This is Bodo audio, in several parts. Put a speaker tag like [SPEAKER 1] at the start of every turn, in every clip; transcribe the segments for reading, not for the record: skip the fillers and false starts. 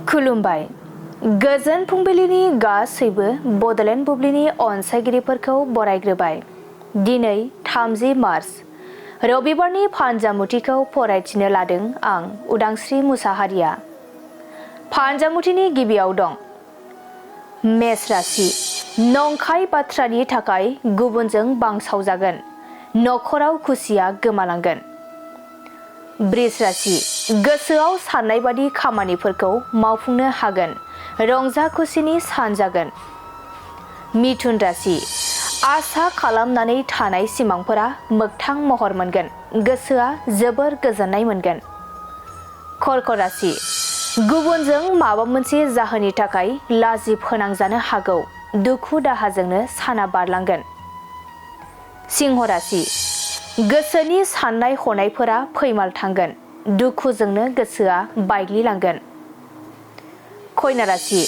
[SPEAKER 1] खुलुमबाय गोजोन फुंबिलिनि गासैबो बडलेण्ड बुब्लिनि अनसायगिरिफोरखौ बरायग्रोबाय। दिनै 30 मार्च रबिबारनि फानजामुथिखौ फरायथिनो लादों आं उदांस्रि मुसाहारिया। फानजामुथिनि गिबियाव दं मेष राशि नंखाय बाथ्रानि थाखाय गुबुनजों बांसावजागोन, नखराव खुसिया गोमालांगोन। वृष राशि गोसोआव साननाय बादि खामानिफोरखौ मावफुंनो हागोन, रंजा खुसिनि सान जागोन। मिथुन राशि आसा खालामनानै थानाय सिमांफोरा मोगथां महर मोनगोन, गोसोआ जोबोर गोजोननाय मोनगोन। कर्क राशि गुबुनजों माबा मोनसे जाहोननि थाखाय लाजि फोनांजानो हागौ, दुखु दाहाजोंनो साना बारलांगोन। सिंह राशि गोसोनि साननाय हनायफोरा फैमाल थांगोन, दुखुजोंनो गोसोआ बायग्लिलांगोन। कन्या राशि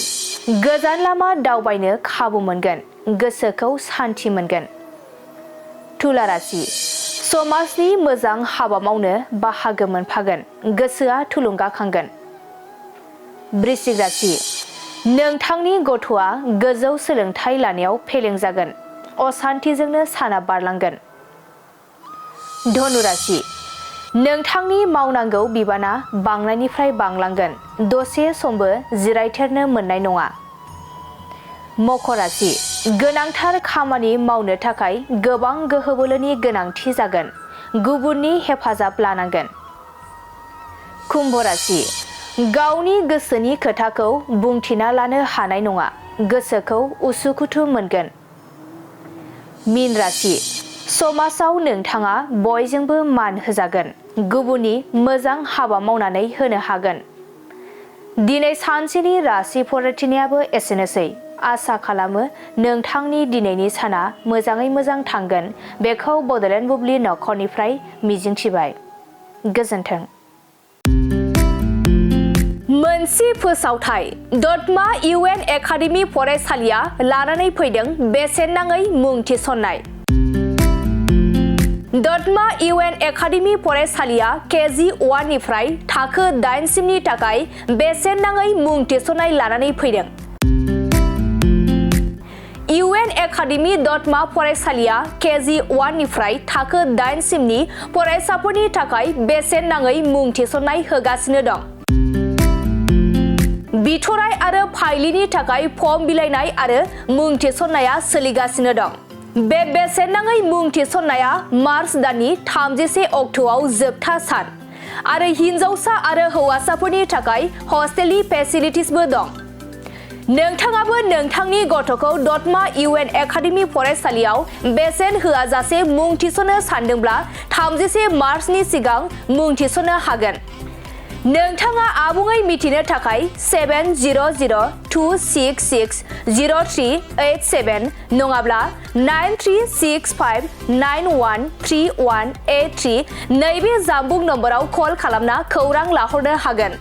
[SPEAKER 1] गोजान लामा दावबायनो खाबु मोनगोन, गोसोखौ सान्थि मोनगोन। तुला राशि समाजनि मोजां हाबा मावनो बाहागो मोनफागोन, गोसोआ थुलुंगाखांगोन। वृश्चिक राशि नोंथांनि गथ'आ गोजौ सोलोंथाइ लानायाव फेलें जागोन, असान्थिजोंनो साना बारलांगोन। धनु राशि नोंथांनि मावनांगौ बिबाना बांनायनिफ्राय बांलांगोन, दसे समबो जिरायथेरनो मोननाय नङा। मकर राशि गोनांथार खामानि मावनो थाखाय गोबां गोहो बोलोनि गोनांथि जागोन, गुबुननि हेफाजाब लानांगोन। कुम्भ राशि गावनि गोसोनि खोथाखौ बुंथिना लानो हानाय नङा, गोसोखौ उसुखुथु मोनगोन। मीन राशि समाजाव नोंथाङा बयजोंबो मान होजागोन, गुबुननि मोजां हाबा मावनानै होनो हागोन। दिनै सानसेनि राशि फरायथिनायाबो एसेनोसै। आसा खालामो नोंथांनि दिनैनि साना मोजाङै मोजां थांगोन, बेखौ बडलेण्ड बुब्लि नखरनिफ्राय मिजिंथिबाय। गोजोन्थों। मोनसे फोसावथाय दतमा इउएन एकाडेमि फरायसालिया लानानै फैदों बेसेन नाङै मुं थिसननाय। दतमा इउएन एकाडेमि फरायसालिया केजि 1 निफ्राय थाखो 8 सिमनि थाखाय बेसेन नाङै मुं थिसननाय लानानै फैदों। इउएन एकाडेमि दतमा फरायसालिया केजि 1 निफ्राय थाखो 8 सिमनि फरायसाफोरनि थाखाय बेसेन नाङै मुं थिसननाय होगासिनो दं। बिथराय आरो फाइलिनि थाखाय फर्म बिलाइनाय आरो मुं थिसननाया सोलिगासिनो दं। बे बेसेन नाङै मुं थिसननाया मार्च दाननि 31 अक्ट'आव जोबथा सान आरो हिनजावसा आरो हौवासाफोरनि थाखाय हस्टेलनि फेसिलिटिसबो दं। नोंथाङाबो नोंथांनि गथ'खौ दतमा इउएन एकाडेमि फरायसालियाव बेसेन होआजासे मुं थिसननो सानदोंब्ला 31 मार्चनि सिगां मुं थिसननो हागोन। नोंथाङा आबुङै मिथिनो थाखाय 7002660387 नङाब्ला 9365913183 नैबे जानबुं नम्बराव कल खालामना खौरां लाहरनो हागोन।